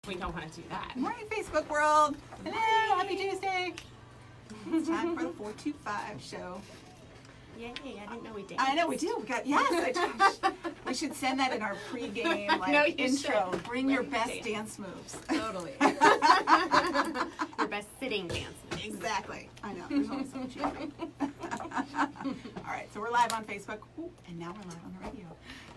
We don't want to do that. Good morning, Facebook world. Hello, happy Tuesday. It's time for the 425 show. Yay, I didn't know we did. I know we do. We got, yes, we should send that in our pregame intro. Should. Bring your best dance moves. Totally. Your best sitting dance moves. Exactly. I know. There's only so much you can do. All right, so we're live on Facebook. Ooh, and now we're live on the radio.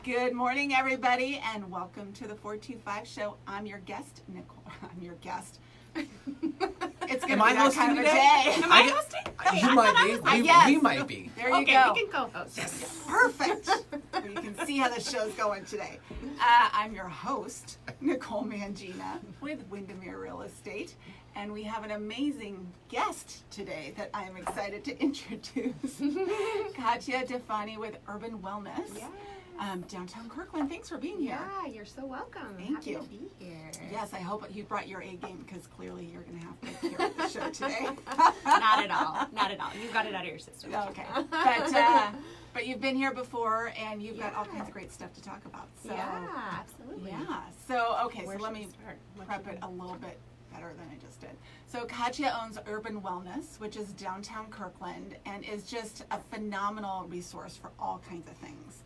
Good morning, everybody, and welcome to the 425 show. I'm your guest, Nicole. I'm your guest. It's going to be that kind of a day. Am I hosting? You might be. Yes. We might be. There you Okay, go. we can co-host. Yes. Perfect. Well, you can see how the show's going today. I'm your host, Nicole Mangina, with Windermere Real Estate. And we have an amazing guest today that I am excited to introduce. Katya Difani with Urban Wellness. Yeah. Downtown Kirkland. Thanks for being here. Yeah, you're so welcome. Thank Happy you. to be here. Yes, I hope you brought your A game because clearly you're going to have to hear the show today. Not at all. Not at all. You got it out of your system. Okay. But you've been here before and you've got all kinds of great stuff to talk about. So, Yeah, absolutely. Yeah. So, okay, Where so let should me we start? What prep should it a little bit better than I just did. So Katya owns Urban Wellness, which is downtown Kirkland, and is just a phenomenal resource for all kinds of things.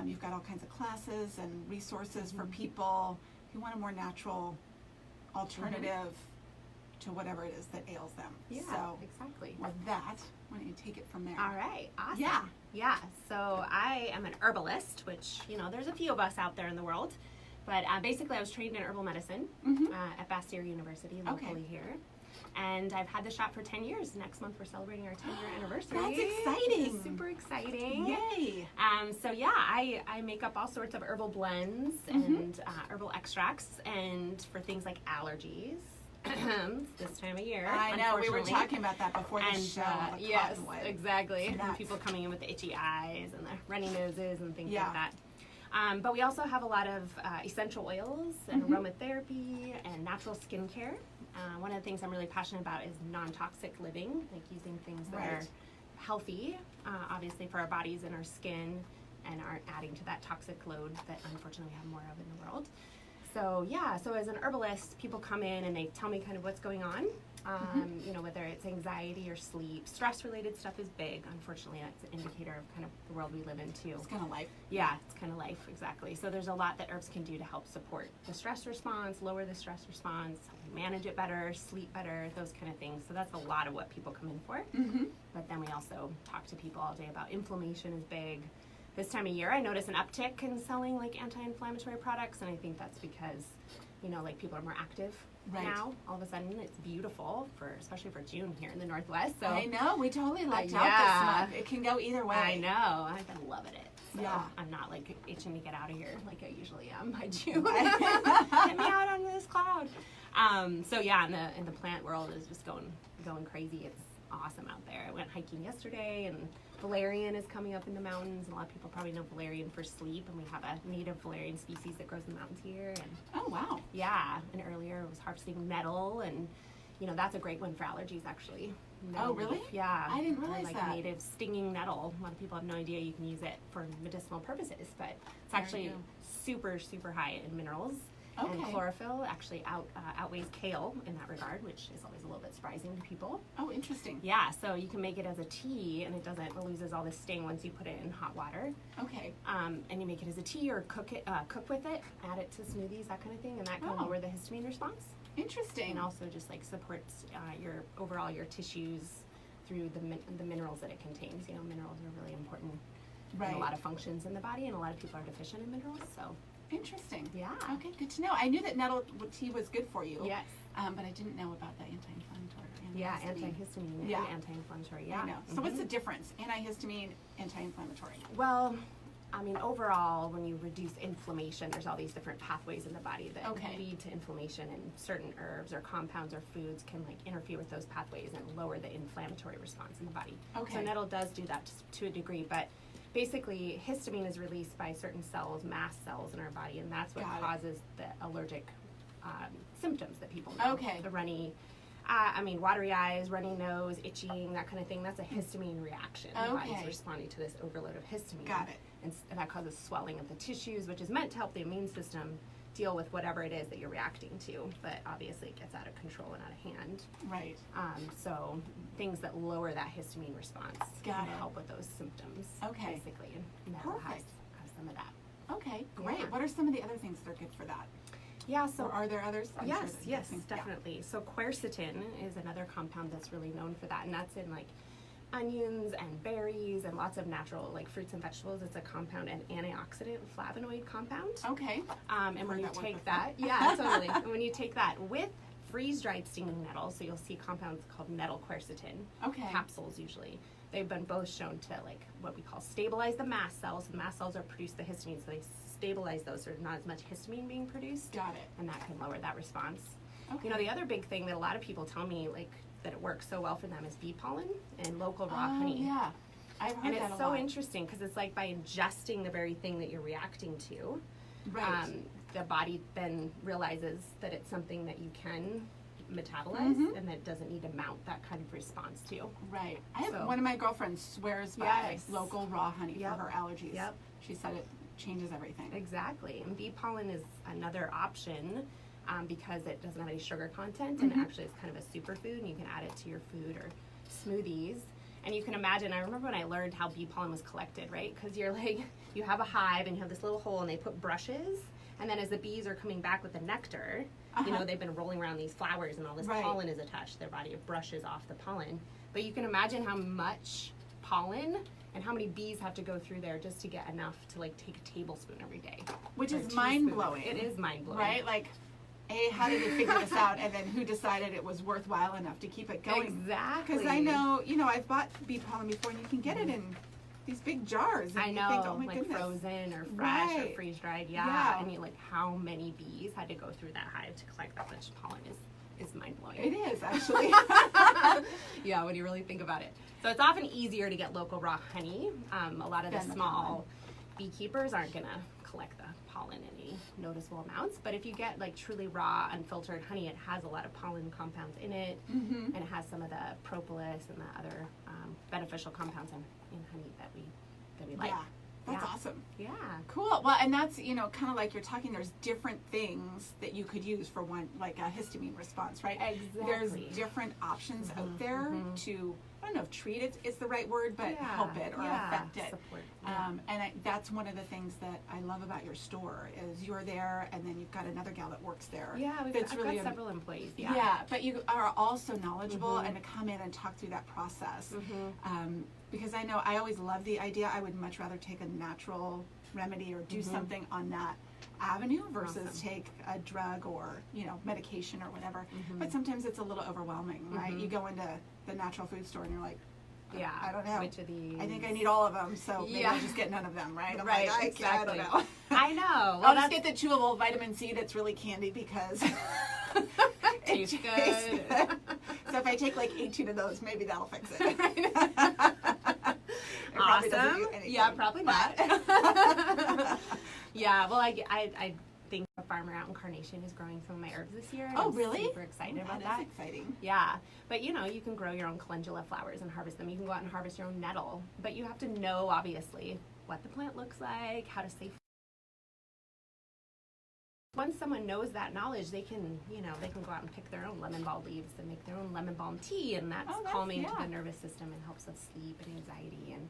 You've got all kinds of classes and resources for people who want a more natural alternative to whatever it is that ails them. Yeah, So exactly. with that, why don't you take it from there? All right, awesome. Yeah. Yeah, so I am an herbalist, which, there's a few of us out there in the world. But basically, I was trained in herbal medicine at Bastyr University, locally here. And I've had the shop for 10 years. Next month, we're celebrating our 10-year anniversary. That's exciting. Which is super exciting. Yay. So yeah, I make up all sorts of herbal blends and herbal extracts, and for things like allergies. This time of year, I know, we were unfortunately. talking about that before the show. The Yes, cottonwood. exactly. Nuts. And people coming in with the itchy eyes and the runny noses and things Yeah. like that. But we also have a lot of essential oils and aromatherapy and natural skincare. One of the things I'm really passionate about is non-toxic living, like using things that are healthy, obviously for our bodies and our skin, and aren't adding to that toxic load that unfortunately we have more of in the world. So yeah, so as an herbalist, people come in and they tell me kind of what's going on. Whether it's anxiety or sleep, stress-related stuff is big. Unfortunately, that's an indicator of kind of the world we live in too. It's kind of life. Yeah, it's kind of life, exactly. So there's a lot that herbs can do to help support the stress response, lower the stress response, manage it better, sleep better, those kind of things. So that's a lot of what people come in for. But then we also talk to people all day about inflammation is big. This time of year, I notice an uptick in selling like anti-inflammatory products, and I think that's because, people are more active now. All of a sudden, it's beautiful especially for June here in the Northwest. So I know, we totally lucked out yeah. this month. It can go either way. I know. I've been loving it. So Yeah. I'm not like itching to get out of here like I usually am by June. Get me out on this cloud. So yeah, in the plant world is just going crazy. It's awesome out there. I went hiking yesterday, and valerian is coming up in the mountains. A lot of people probably know valerian for sleep, and we have a native valerian species that grows in the mountains here. And Oh, wow. yeah, and earlier it was harvesting nettle, and that's a great one for allergies actually. Oh, really? Leaf, yeah. I didn't Or, realize like that. native stinging nettle. A lot of people have no idea you can use it for medicinal purposes, but it's There you actually go. super, super high in minerals. And Okay. chlorophyll actually outweighs kale in that regard, which is always a little bit surprising to people. Oh, interesting. Yeah, so you can make it as a tea, and it loses all the sting once you put it in hot water. Okay. And you make it as a tea or cook with it, add it to smoothies, that kind of thing, and that can Oh. lower the histamine response. Interesting. And also just like supports your tissues through the minerals that it contains. Minerals are really important in a lot of functions in the body, and a lot of people are deficient in minerals. So Interesting. yeah. Okay, good to know. I knew that nettle tea was good for you. Yes. But I didn't know about the anti-inflammatory. Yeah, antihistamine. antihistamine Yeah. and anti-inflammatory. Yeah. I know. So what's the difference? Antihistamine, anti-inflammatory. Well, overall, when you reduce inflammation, there's all these different pathways in the body that Okay. lead to inflammation, and certain herbs or compounds or foods can interfere with those pathways and lower the inflammatory response in the body. Okay. So nettle does do that to a degree, but basically histamine is released by certain cells, mast cells in our body, and that's what Got it. causes the allergic symptoms that people know. Okay. The runny, watery eyes, runny nose, itching, that kind of thing. That's a histamine reaction. The body's Okay. responding to this overload of histamine. Got it. And that causes swelling of the tissues, which is meant to help the immune system deal with whatever it is that you're reacting to, but obviously it gets out of control and out of hand. Right. So things that lower that histamine response Got can it. help with those symptoms. Okay. Basically, and nettle has Perfect. some of that. Okay, great. Yeah. What are some of the other things that are good for that? Yeah. So Or are there others? I'm sure yes, there's yes, things. definitely. So quercetin is another compound that's really known for that, and that's in like onions and berries and lots of natural like fruits and vegetables. It's a compound, an antioxidant flavonoid compound. Yeah. Okay. And Heard when you that word take before. that, yeah, totally. And when you take that with freeze-dried stinging nettle, so you'll see compounds called nettle quercetin Okay. capsules usually. They've been both shown to like what we call stabilize the mast cells. The mast cells are produce the histamine, so they stabilize those, so there's not as much histamine being produced, Got it. and that can lower that response. Okay. You know, the other big thing that a lot of people tell me like that it works so well for them is bee pollen and local raw honey. Yeah. I've heard And that it's a so lot. interesting because it's like by ingesting the very thing that you're reacting to, Right. the body then realizes that it's something that you can metabolize Mhm. and that it doesn't need to mount that kind of response to. Right. I have So- one of my girlfriends swears by Yes. local raw honey Yep. for her allergies. Yep. She said it changes everything. Exactly. And bee pollen is another option because it doesn't have any sugar content and Mhm. actually it's kind of a superfood and you can add it to your food or smoothies. And you can imagine, I remember when I learned how bee pollen was collected, right? Because you're like, you have a hive and you have this little hole and they put brushes. And then as the bees are coming back with the nectar, you know, Uh-huh. they've been rolling around these flowers and all this Right. pollen is attached to their body. It brushes off the pollen. But you can imagine how much pollen and how many bees have to go through there just to get enough to like take a tablespoon every day. Which Or a is teaspoon. mind blowing. It is mind blowing. Right? Like, how did they figure this out? And then who decided it was worthwhile enough to keep it going? Exactly. Because I know, I've bought bee pollen before, and you can get it in these big jars. And I you know, think, oh my like goodness. frozen or fresh or Right. freeze dried. Yeah. Yeah. I mean, like how many bees had to go through that hive to collect that much pollen is mind blowing. It is, actually. Yeah, when you really think about it. So it's often easier to get local raw honey. A lot of the Than the small beekeepers aren't gonna collect the pollen in any noticeable amounts. But if you get like truly raw, unfiltered honey, it has a lot of pollen compounds in it, Mm-hmm. and it has some of the propolis and the other beneficial compounds in honey that we like. Yeah. That's Yeah. awesome. Yeah. Cool. Well, and that's, kind of like you're talking, there's different things that you could use for one, like a histamine response, right? There's Exactly. different options Mhm, out there mhm. to, I don't know if treat it is the right word, but Yeah, help it or yeah, affect it. support, yeah. And that's one of the things that I love about your store is you're there and then you've got another gal that works there. Yeah, I've that's got really several employees. Yeah. Yeah. But you are also knowledgeable Mhm. and to come in and talk through that process. Mhm. Because I know I always love the idea. I would much rather take a natural remedy or do Mhm. something on that avenue versus Awesome. take a drug or medication or whatever. Mhm. But sometimes it's a little overwhelming, right? Mhm. You go into the natural food store and you're like, Yeah. I don't know. Which of these? I think I need all of them, so maybe Yeah. I'll just get none of them, right? I'm Right, like, I exactly. don't know. I know. Well, I'll just that's get the chewable vitamin C that's really candy because it Tastes tastes good. good. So if I take like 18 of those, maybe that'll fix it. It probably doesn't awesome. do anything, Yeah, probably but- not. Yeah. Well, I think a farmer out in Carnation is growing some of my herbs this year. And Oh, I'm really? Super excited about That's that. exciting. Yeah, but you can grow your own calendula flowers and harvest them. You can go out and harvest your own nettle, but you have to know obviously what the plant looks like, how to safely. Once someone knows that knowledge, they can go out and pick their own lemon balm leaves and make their own lemon balm tea, and that's calming to yeah. the nervous system and helps with sleep and anxiety, and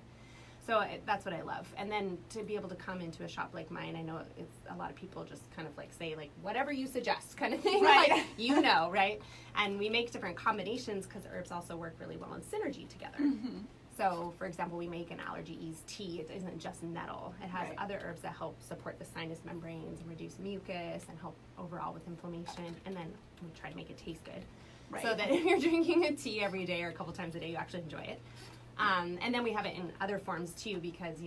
so that's what I love. And then to be able to come into a shop like mine, I know it's a lot of people just kind of like say like whatever you suggest kind of thing, Right. like right? And we make different combinations because herbs also work really well in synergy together. Mm-hmm. So, for example, we make an allergy ease tea. It isn't just nettle. It has Right. other herbs that help support the sinus membranes and reduce mucus and help overall with inflammation. And then we try to make it taste good. Right. So that if you're drinking a tea every day or a couple times a day, you actually enjoy it. And then we have it in other forms too, because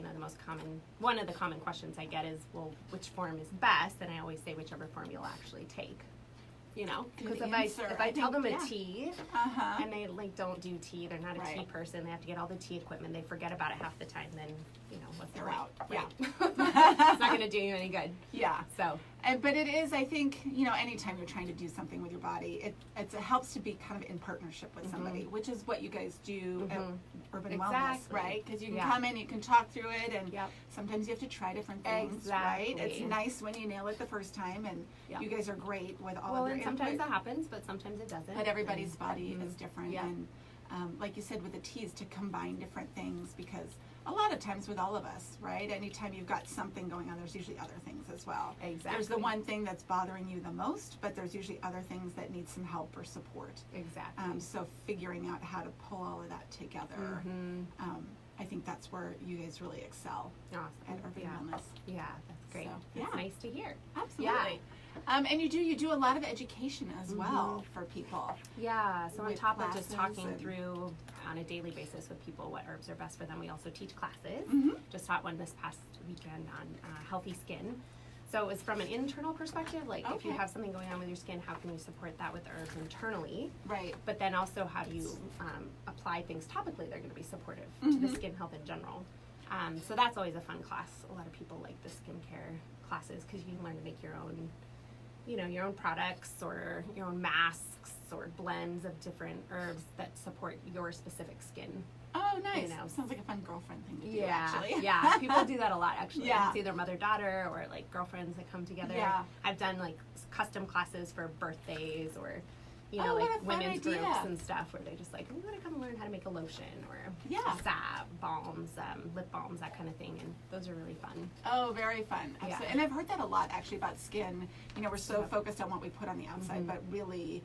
one of the common questions I get is, well, which form is best? And I always say whichever form you'll actually take. you know, because Good if answer. I tell them a yeah. tea Uh-huh. and they like don't do tea, they're not a tea Right. person, they have to get all the tea equipment, they forget about it half the time, then, you know, what's the They're point? out. Right. Yeah. It's not going to do you any good. Yeah. So, But it is, I think, you know, anytime you're trying to do something with your body, it helps to be kind of in partnership with somebody, which is what you guys do at Urban Wellness, Exactly. right? Because you can Yeah. come in, you can talk through it, and Yep. sometimes you have to try different things, right? Exactly. It's nice when you nail it the first time, and Yep. you guys are great with all well, of your and sometimes input. that happens, but sometimes it doesn't. But everybody's And- body is different, Yeah. and like you said with the teas, to combine different things, because a lot of times with all of us, right? Anytime you've got something going on, there's usually other things as well. Exactly. There's the one thing that's bothering you the most, but there's usually other things that need some help or support. Exactly. So figuring out how to pull all of that together, I think that's where you guys really excel Awesome. at Urban Yeah. Wellness. Yeah, that's great. So, That's yeah. nice to hear. Absolutely. And you do a lot of education as well for people. Yeah, so on With top of just classes talking and- through on a daily basis with people what herbs are best for them, we also teach classes. Just taught one this past weekend on healthy skin. So it was from an internal perspective, like if you Okay. have something going on with your skin, how can you support that with herbs internally? Right. But then also how do you apply things topically that are going to be supportive to the skin health in general. So that's always a fun class. A lot of people like the skincare classes because you can learn to make your own, you know, your own products or your own masks or blends of different herbs that support your specific skin. Oh, nice. You know. Sounds like a fun girlfriend thing to do, actually. Yeah, people do that a lot actually. Yeah. It's either mother-daughter or like girlfriends that come together. Yeah. I've done like custom classes for birthdays or, you Oh, know, what like a fun women's idea. groups and stuff where they just like, we want to come learn how to make a lotion or Yeah. salve, balms, lip balms, that kind of thing. And those are really fun. Oh, very fun. Absolutely. Yeah. And I've heard that a lot actually about skin. You know, we're so Yep. focused on what we put on the outside, but really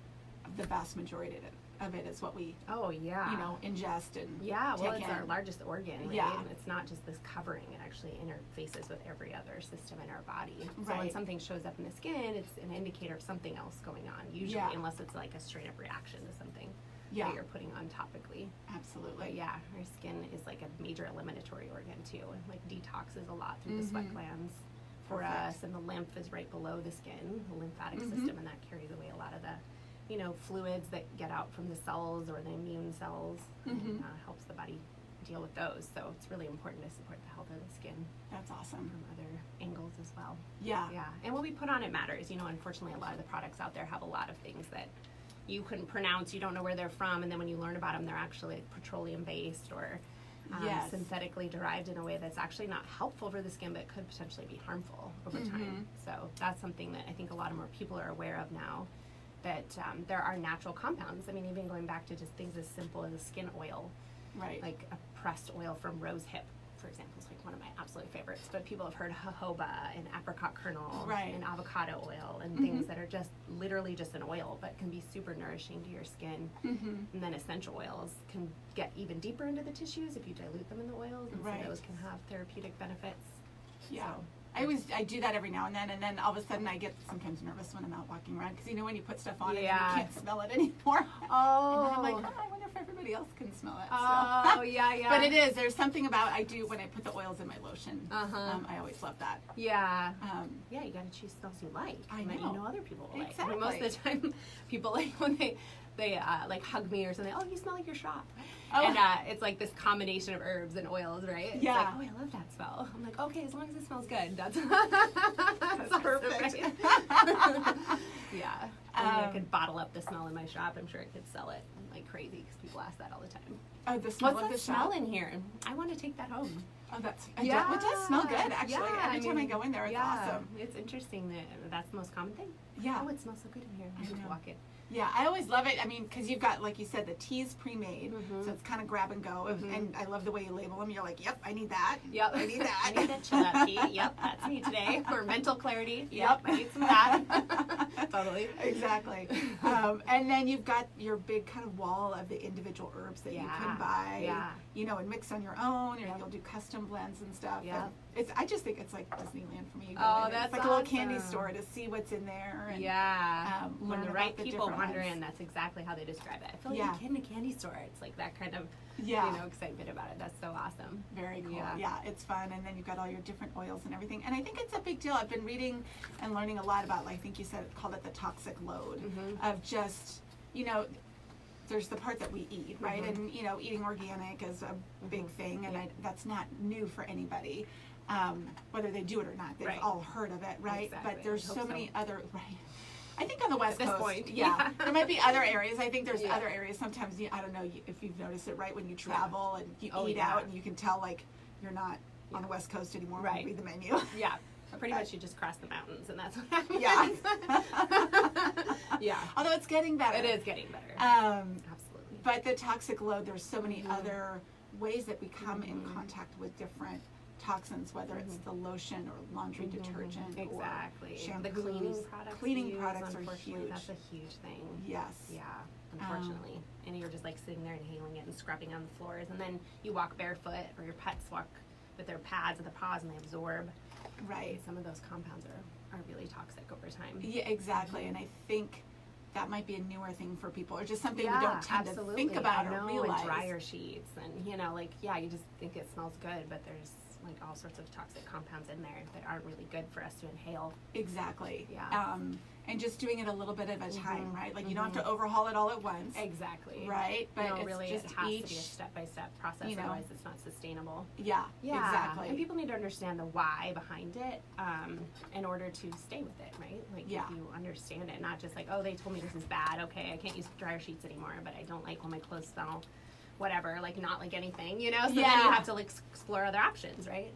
the vast majority of it is what we, Oh, yeah. you know, ingest and Yeah, well, take it's our in. largest organ, right? Yeah. And it's not just this covering, it actually interfaces with every other system in our body. So when Right. something shows up in the skin, it's an indicator of something else going on, usually, Yeah. unless it's like a straight up reaction to something Yeah. that you're putting on topically. Absolutely. But yeah, our skin is like a major eliminatory organ too, and like detoxes a lot through the sweat glands for Perfect. us, and the lymph is right below the skin, the lymphatic system, and that carries away a lot of the, you know, fluids that get out from the cells or the immune cells, and helps the body deal with those. So it's really important to support the health of the skin That's awesome. from other angles as well. Yeah. Yeah, and what we put on it matters. You know, unfortunately, a lot of the products out there have a lot of things that you couldn't pronounce, you don't know where they're from, and then when you learn about them, they're actually petroleum based or Yes. synthetically derived in a way that's actually not helpful for the skin, but could potentially be harmful over time. So that's something that I think a lot of more people are aware of now, that there are natural compounds. I mean, even going back to just things as simple as a skin oil, Right. like a pressed oil from rose hip, for example, is like one of my absolute favorites. But people have heard jojoba and apricot kernel Right. and avocado oil and things that are just literally just an oil, but can be super nourishing to your skin. And then essential oils can get even deeper into the tissues if you dilute them in the oils, and Right. so those can have therapeutic benefits. Yeah. So, I do that every now and then all of a sudden I get sometimes nervous when I'm out walking around, because you know when you put stuff on it and Yeah. you can't smell it anymore. oh, And then I'm like, oh, I wonder if everybody else can smell it. oh, still. yeah, yeah. But it is. There's something about I do when I put the oils in my lotion. Uh-huh. I always love that. Yeah. Yeah, You gotta choose smells you like. I and that know. you know other people will like. Exactly. I mean, most of the time, people like when they like hug me or something. Oh, you smell like your shop. Oh. And it's like this combination of herbs and oils, right? It's Yeah. like, oh, I love that smell. I'm like, okay, as long as it smells good, that's awesome, perfect. right? Yeah. I Um, could bottle up the smell in my shop. I'm sure I could sell it like crazy because people ask that all the time. Oh, the smell What's of that the smell shop? in here? I want to take that home. Oh, that's it does smell good actually. Yeah, Every time I go in there, it's awesome. It's interesting that that's the most common thing. Yeah. Oh, it smells so good in here. I I need know. to walk in. Yeah, I always love it. I mean, because you've got, like you said, the teas pre-made, so it's kind of grab and go. And I love the way you label them. You're like, yep, I need that. Yep. I need that. I need that chill out tea. Yep, that's me today. For mental clarity. Yep, I need some of that. Totally. Exactly. And then you've got your big kind of wall of the individual herbs that you can buy, Yeah. you know, and mix on your own, or you'll do custom blends and stuff. Yep. And I just think it's like Disneyland for me. You go Oh, in, that's it's like a little candy awesome. store to see what's in there. And, Yeah. learn When the about right the people different wander ones. in, that's exactly how they describe it. I feel like Yeah. a kid in a candy store. It's like that kind of, excitement about it. That's so awesome. Very cool. Yeah. Yeah, it's fun. And then you've got all your different oils and everything. And I think it's a big deal. I've been reading and learning a lot about, like, I think you called it the toxic load of just, there's the part that we eat, right? And, eating organic is a big thing. And that's not new for anybody, whether they do it or not. They've all heard of it, right? Exactly. But there's I so hope many other, I think on the West At this Coast, point, yeah, there might be other areas. I think there's Yeah. other areas. Sometimes, I don't know if you've noticed it, right? When you travel and you Oh, eat yeah. out, and you can tell, like, you're not on the West Coast anymore when Right. you read the menu. Yeah. Pretty much you just cross the mountains and that's what happens. Yeah. Yeah. Although it's getting better. It is getting better. Absolutely. But the toxic load, there's so many other ways that we come in contact with different toxins, whether it's the lotion or laundry detergent Exactly. or shampoos. The cleaning products. Cleaning we use, products are unfortunately, huge. That's a huge thing. Yes. Yeah, unfortunately. And you're just like sitting there inhaling it and scrubbing on the floors. And then you walk barefoot or your pets walk with their pads and the paws and they absorb. Right. And some of those compounds are really toxic over time. Yeah, exactly. And I think that might be a newer thing for people, or just something we Yeah, don't tend absolutely. to think about I know, or realize. And dryer sheets and, you just think it smells good, but there's like all sorts of toxic compounds in there that aren't really good for us to inhale. Exactly. Yeah. And just doing it a little bit at a time, right? Like you don't have to overhaul it all at once. Exactly. Right? But it's really, just it has each, to be a step-by-step process, otherwise it's not sustainable. Yeah, exactly. And people need to understand the why behind it in order to stay with it, right? Like if you understand it, not just like, oh, they told me this is bad, okay, I can't use dryer sheets anymore, but I don't like when my clothes smell whatever, like not like anything, So then you have to like explore other options, right?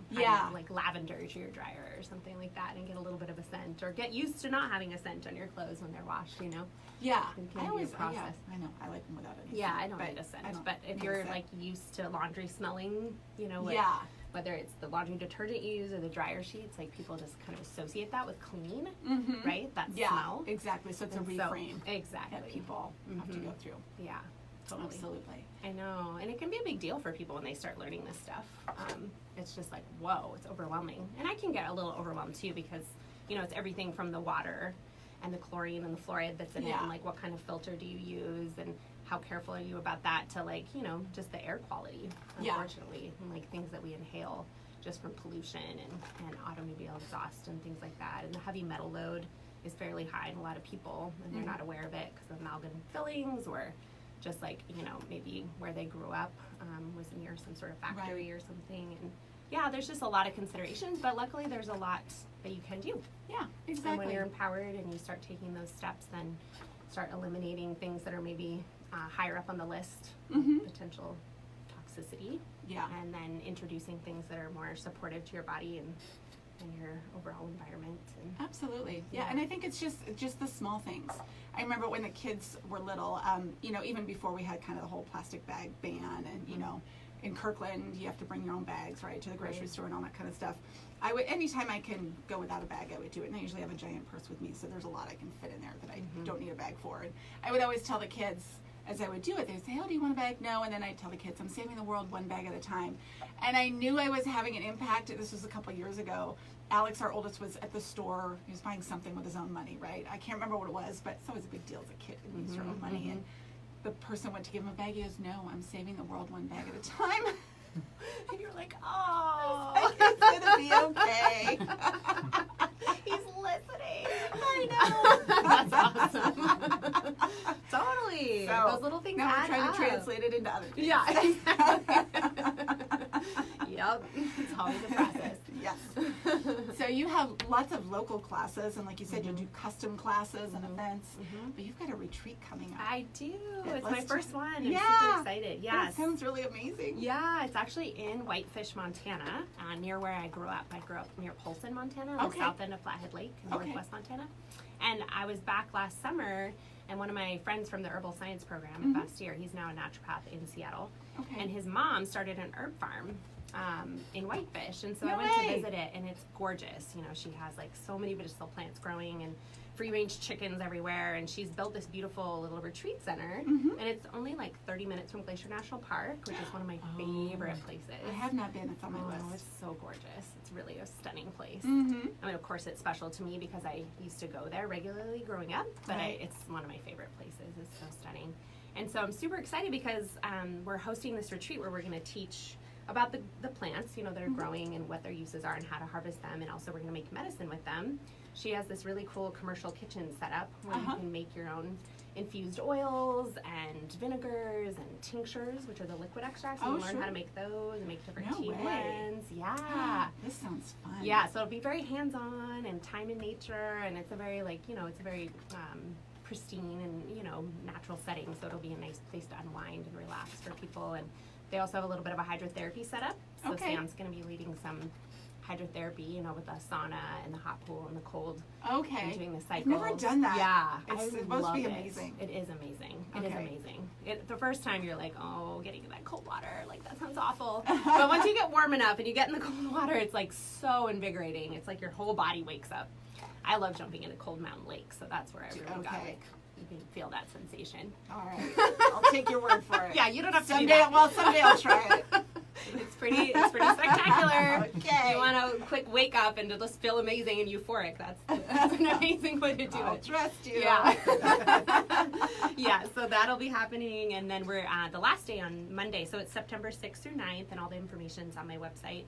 Like lavender to your dryer or something like that and get a little bit of a scent, or get used to not having a scent on your clothes when they're washed, Yeah. It can be a process. I know. I like them without any Yeah, scent, I don't need a scent, but if need a you're scent. like used to laundry smelling, whether it's the laundry detergent you use or the dryer sheets, like people just kind of associate that with clean, right? That smell. Exactly. So it's a reframe Exactly. that people have to go through. Yeah, totally. Absolutely. I know, and it can be a big deal for people when they start learning this stuff. It's just like, whoa, it's overwhelming. And I can get a little overwhelmed too because, it's everything from the water and the chlorine and the fluoride that's in it, and like what kind of filter do you use and how careful are you about that, to like, just the air quality, unfortunately, and like things that we inhale just from pollution and automobile exhaust and things like that. And the heavy metal load is fairly high in a lot of people, and they're not aware of it because of amalgam fillings, or just like, maybe where they grew up was near some sort of factory or something. And there's just a lot of considerations, but luckily there's a lot that you can do. Yeah, exactly. And when you're empowered and you start taking those steps, then start eliminating things that are maybe higher up on the list, potential toxicity. Yeah. And then introducing things that are more supportive to your body and your overall environment. And Absolutely. Yeah, and I think it's just the small things. I remember when the kids were little, even before we had kind of the whole plastic bag ban, and in Kirkland you have to bring your own bags, right, to the grocery store and all that kind of stuff. Anytime I can go without a bag, I would do it. And I usually have a giant purse with me, so there's a lot I can fit in there that I don't need a bag for. And I would always tell the kids, as I would do it, they'd say, oh, do you want a bag? No. And then I'd tell the kids, I'm saving the world one bag at a time. And I knew I was having an impact. This was a couple years ago. Alex, our oldest, was at the store. He was buying something with his own money, right? I can't remember what it was, but it's always a big deal as a kid when you use your own money. And the person went to give him a bag. He goes, no, I'm saving the world one bag at a time. and you're like, oh, It's going to be okay. he's listening. I know. That's awesome. Totally. So, those little things now add we're trying up. to translate it into other things. Yeah. Yep. It's always a process. Yes. So you have lots of local classes, and like you said, you'll do custom classes and events, but you've got a retreat coming up. I do. Yeah, It's my let's first one. I'm Yeah. super excited. That Yes. sounds really amazing. Yeah, it's actually in Whitefish, Montana, near where I grew up. I grew up near Polson, Montana, on the Okay. south end of Flathead Lake in Okay. northwest Montana. And I was back last summer, and one of my friends from the herbal science program at Bastyr, he's now a naturopath in Seattle, Okay. and his mom started an herb farm in Whitefish, and so No I went way. to visit it, and it's gorgeous. She has like so many medicinal plants growing, and free range chickens everywhere, and she's built this beautiful little retreat center, Mhm. and it's only like 30 minutes from Glacier National Park, which is one of my favorite places. I have not been. It's on my list. It's so gorgeous. It's really a stunning place. Mm-hmm. I mean, of course, it's special to me because I used to go there regularly growing up, but Right. it's one of my favorite places. It's so stunning. And so I'm super excited because we're hosting this retreat where we're going to teach about the plants, you know, that are growing and what their uses are and how to harvest them, and also we're going to make medicine with them. She has this really cool commercial kitchen set up where you can make your own infused oils and vinegars and tinctures, which are the liquid extracts. And you learn how to make those and make different tea blends. Yeah. This sounds fun. Yeah, so it'll be very hands-on and time in nature, and it's a very, like, you know, it's a very pristine and, you know, natural setting, so it'll be a nice place to unwind and relax for people. And they also have a little bit of a hydrotherapy setup, so Sam's going to be leading some hydrotherapy, you know, with the sauna and the hot pool and the cold. Okay. And doing the cycles. I've never done that. Yeah. It's supposed to be amazing. It is amazing. It is amazing. The first time you're like, oh, getting in that cold water, like that sounds awful. But once you get warm enough and you get in the cold water, it's like so invigorating. It's like your whole body wakes up. I love jumping into cold mountain lakes, so that's where I really got like, you can feel that sensation. All right. I'll take your word for it. Yeah, you don't have to someday, do that. Well, someday I'll try it. It's pretty spectacular. Okay. You want a quick wake up and to just feel amazing and euphoric. That's an amazing way to do I'll it. trust you. Yeah. Yeah, so that'll be happening, and then we're the last day on Monday, so it's September 6th through 9th, and all the information's on my website,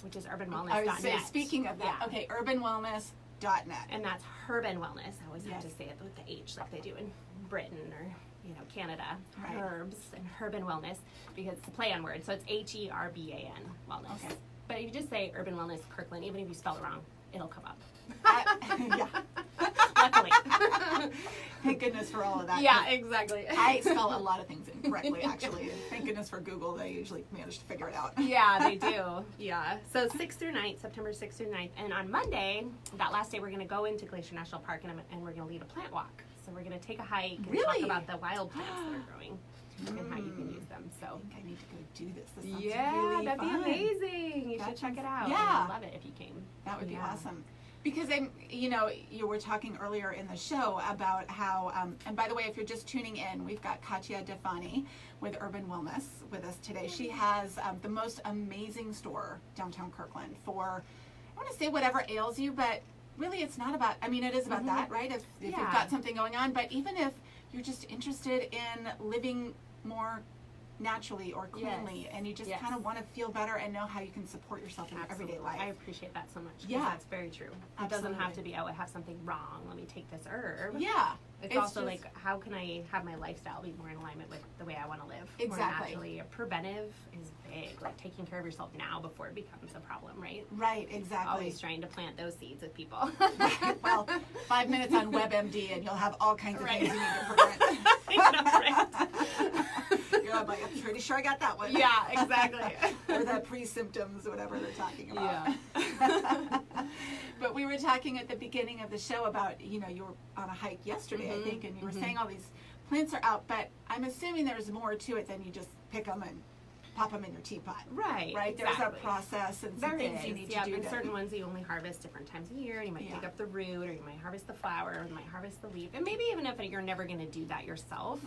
which is urbanwellness.net. Speaking of that, okay, urbanwellness.net. And that's Herb and Wellness. I always have to say it with the H like they do in Britain or, you know, Canada. Herbs and Herb and Wellness, because it's a play on words. So it's HERBAN, wellness. Okay. But if you just say Urban Wellness Kirkland, even if you spell it wrong, it'll come up. Yeah. Luckily. Thank goodness for all of that. Yeah, exactly. I spell a lot of things incorrectly, actually. Thank goodness for Google. They usually manage to figure it out. Yeah, they do. Yeah. So 6th through 9th, September 6th through 9th. And on Monday, that last day, we're going to go into Glacier National Park and we're going to lead a plant walk. So we're going to take a hike and talk about the wild plants that are growing and how you can use them. So I think I need to go do this. This sounds yeah, really that'd fun. be amazing. You should check it out. Yeah. I'd love it if you came. That would be awesome. Because you know, you were talking earlier in the show about how, and by the way, if you're just tuning in, we've got Katya Difani with Urban Wellness with us today. She has the most amazing store downtown Kirkland for, I want to say whatever ails you, but really it's not about, I mean, it is about that, right? If you've got something going on, but even if you're just interested in living more naturally or cleanly, and you just kind of want to feel better and know how you can support yourself in your everyday life. I appreciate that so much. Yeah, that's very true. It doesn't have to be, oh, I have something wrong, let me take this herb. Yeah. It's also just, like, how can I have my lifestyle be more in alignment with the way I want to live? Exactly. More naturally. Preventive is big. Like, taking care of yourself now before it becomes a problem, right? Right, exactly. Always trying to plant those seeds with people. Right. Well, 5 minutes on WebMD and you'll have all kinds of things you need to prevent. I know, right? You're like, I'm pretty sure I got that one. Yeah, exactly. Or the pre-symptoms, whatever they're talking about. Yeah. But we were talking at the beginning of the show about, you know, you were on a hike yesterday, I think, and you were saying all these plants are out, but I'm assuming there's more to it than you just pick them and pop them in your teapot. Right. Right? Exactly. There's a process and some things you need to do. And certain ones you only harvest different times a year, and you might pick up the root, or you might harvest the flower, or you might harvest the leaf. And maybe even if you're never going to do that yourself,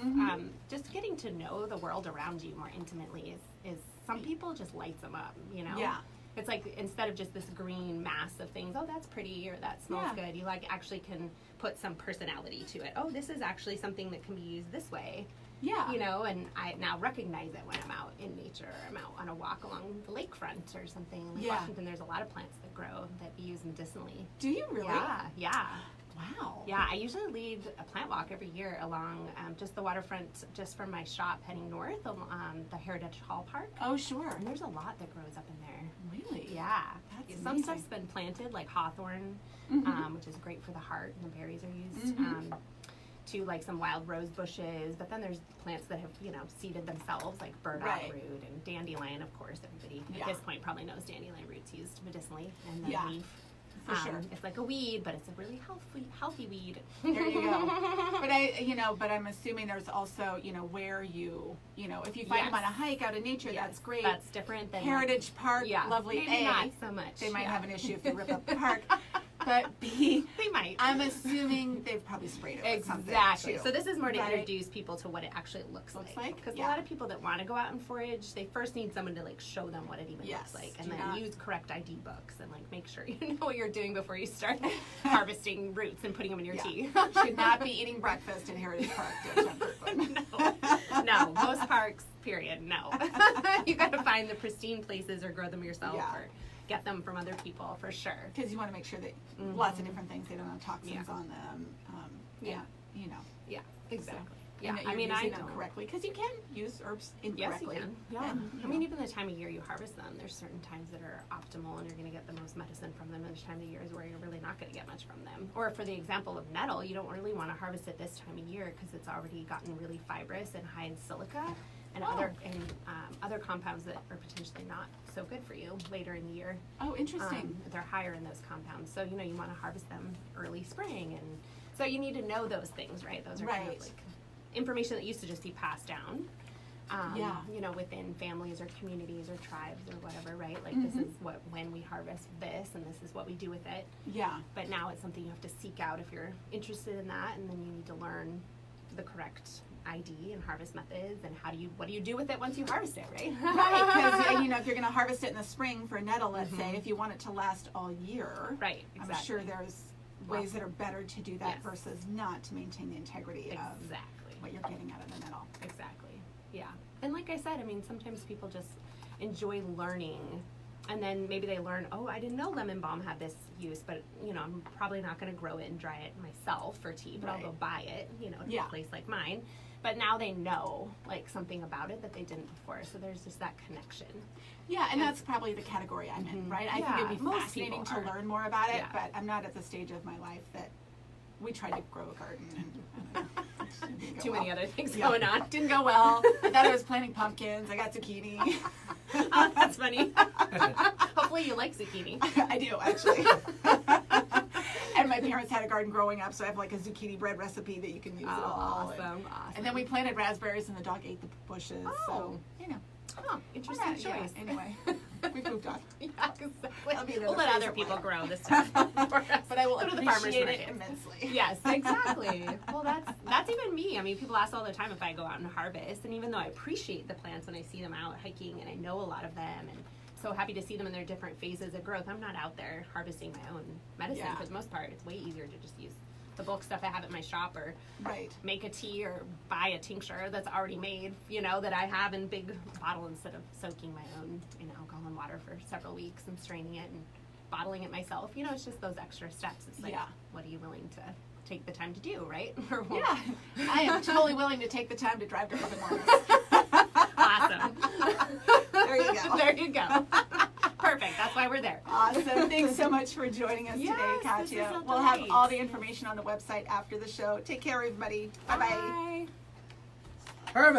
just getting to know the world around you more intimately is some people just lights them up, you know? Yeah. It's like, instead of just this green mass of things, oh, that's pretty, or that smells good, you like actually can put some personality to it. Oh, this is actually something that can be used this way. Yeah. You know, and I now recognize it when I'm out in nature, or I'm out on a walk along the lakefront or something. Like Washington, there's a lot of plants that grow that we use medicinally. Do you really? Yeah. Wow. Yeah, I usually lead a plant walk every year along just the waterfront, just from my shop heading north, the Heritage Hall Park. Oh, sure. And there's a lot that grows up in there. Really? Yeah. That's Some amazing. stuff's been planted, like hawthorn, which is great for the heart, and the berries are used. To like some wild rose bushes, but then there's plants that have, you know, seeded themselves, like burdock root and dandelion, of course. Everybody at this point probably knows dandelion root's used medicinally, and the leaf. For sure. It's like a weed, but it's a really healthy weed. There you go. But I'm assuming there's also, you know, where you know, if you find them on a hike out in nature, that's great. That's different than Heritage Park, lovely. Maybe not so much. They might have an issue if you rip up the park. But B, They might. I'm assuming they've probably sprayed it with something Exactly. too. So this is more to Right. introduce people to what it actually looks like. Because yeah. a lot of people that want to go out and forage, they first need someone to like show them what it even Yes. looks like, and Do then not- use correct ID books and like make sure you know what you're doing before you start harvesting roots and putting them in your Yeah. tea. Should not be eating breakfast in Heritage Park downtown Kirkland. No, most parks, period, no. You got to find the pristine places or grow them yourself Yeah. or get them from other people for sure. Because you want to make sure that Mhm. lots of different things, they don't have toxins Yeah. on them. Yeah. You know. Yeah, exactly. And Yeah, that I you're mean, I using know. them correctly because you can use herbs Yes, incorrectly. you can. Yeah. And, you I mean, know. even the time of year you harvest them, there's certain times that are optimal and you're going to get the most medicine from them. And there's time of years where you're really not going to get much from them. Or for the example of nettle, you don't really want to harvest it this time of year because it's already gotten really fibrous and high in silica and other compounds that are potentially not so good for you later in the year. Oh, interesting. They're higher in those compounds. So, you know, you want to harvest them early spring. And so you need to know those things, right? Those are kind Right. of like information that used to just be passed down. Yeah. You know, within families or communities or tribes or whatever, right? Like Mm-hmm. this is when we harvest this and this is what we do with it. Yeah. But now it's something you have to seek out if you're interested in that, and then you need to learn the correct ID and harvest methods and what do you do with it once you harvest it, right? Right, because you know, if you're going to harvest it in the spring for nettle, let's say, if you want it to last all year, Right, exactly. I'm sure there's ways that are better to do that Yes. versus not to maintain the integrity of Exactly. what you're getting out of the nettle. Exactly. Yeah. And like I said, I mean, sometimes people just enjoy learning, and then maybe they learn, oh, I didn't know lemon balm had this use, but you know, I'm probably not going to grow it and dry it myself for tea, but I'll go Right. buy it, you know, to Yeah. a place like mine. But now they know like something about it that they didn't before, so there's just that connection. Yeah, and that's probably the category I'm in, right? I think Yeah, it'd be most fascinating to people are. learn more about it, Yeah. but I'm not at the stage of my life that we tried to grow a garden and it didn't go Too many well. other things Yeah. going on. Didn't go well. I thought I was planting pumpkins. I got zucchini. Oh, that's funny. Hopefully you like zucchini. I do, actually. And my parents had a garden growing up, so I have like a zucchini bread recipe that you can use. Oh, all. awesome. And then we planted raspberries, and the dog ate the bushes. So, Oh. you know. Oh, interesting Yeah, choice. anyway, we moved on. Yeah, exactly. I'll be there We'll the let phase other of people life. grow this time. for us. But I will Go to the farmer's appreciate it market. immensely. Yes, exactly. Well, that's even me. I mean, people ask all the time if I go out and harvest, and even though I appreciate the plants when I see them out hiking, and I know a lot of them, and so happy to see them in their different phases of growth, I'm not out there harvesting my own medicine Yeah. for the most part. It's way easier to just use the bulk stuff I have at my shop, or Right. make a tea or buy a tincture that's already made, you know, that I have in big bottle instead of soaking my own in alcohol and water for several weeks and straining it and bottling it myself. You know, it's just those extra steps. It's like, Yeah. what are you willing to take the time to do, right? Or what- Yeah, I am totally willing to take the time to drive to Urban Awesome. There you go. There you go. Perfect. That's why we're there. Awesome. Thanks so much for joining us Yes, today, this Katya. is a We'll have delight. all the information on the website after the show. Take care, everybody. Bye-bye. Bye. Herman.